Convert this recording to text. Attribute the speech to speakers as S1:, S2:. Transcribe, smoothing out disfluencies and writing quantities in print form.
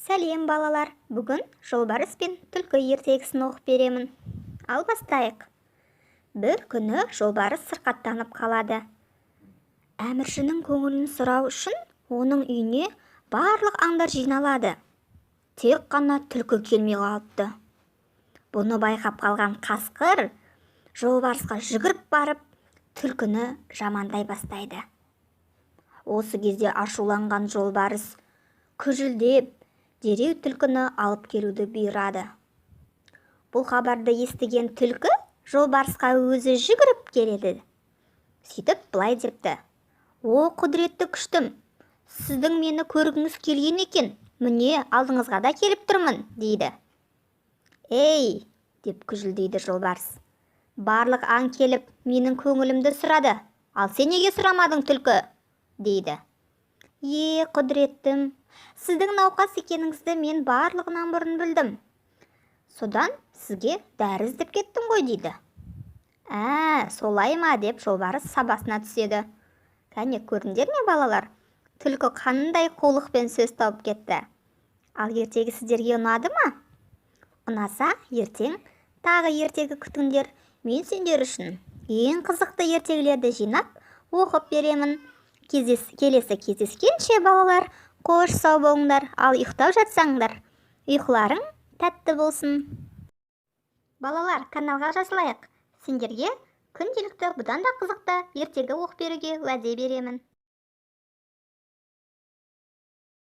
S1: Сәлем балалар, бүгін жолбарыс пен түлкі ертегісін оқып беремін. Ал бастайық. Бір күні жолбарыс сырқаттанып қалады. Әміршінің көңілін сұрау үшін оның үйіне барлық аңдар жиналады. Тек қана түлкі келмей қалыпты. Бұны байқап қалған қасқыр жолбарысқа жүгіріп барып, түлкіні жамандай бастайды. Осы кезде ашуланған жолбарыс күжілдеп, дереу түлкіні алып келуді бұйырады. Бұл хабарды естіген түлкі жолбарысқа өзі жүгіріп келеді. Сөйтіп былай депті: "О, құдіретті күштім, сіздің мені көргіңіз келген екен, міне алдыңызға да келіп тұрмын", дейді. "Ей", деп күжілдейді жолбарыс, "барлық аң келіп менің көңілімді сұрады, ал сен неге сұрамадың, түлкі?" дейді. Құдіреттім, сіздің науқас екеніңізді мен барлығынан бұрын білдім. Содан сізге дәрі іздеп кеттім ғой", дейді. Солай ма?" деп жолбарыс сабасына түседі. Кәне көрдіңдер ме балалар? Түлкі қандай қулықпен сөз тауып кетті. Ал ертегі сіздерге ұнады ма? Ұнаса, ертең тағы ертегі күтіңдер. Мен сендер үшін ең қызықты ертегілерді жинап оқып беремін. Келесі кездескенше балалар, қош сау болыңдар, ал ұйықтап жатсаңдар, ұйқыларың тәтті болсын. Балалар, каналға жазылайық. Сендерге күнделікті бұдан да қызықты ертегі оқып беруге уәде беремін.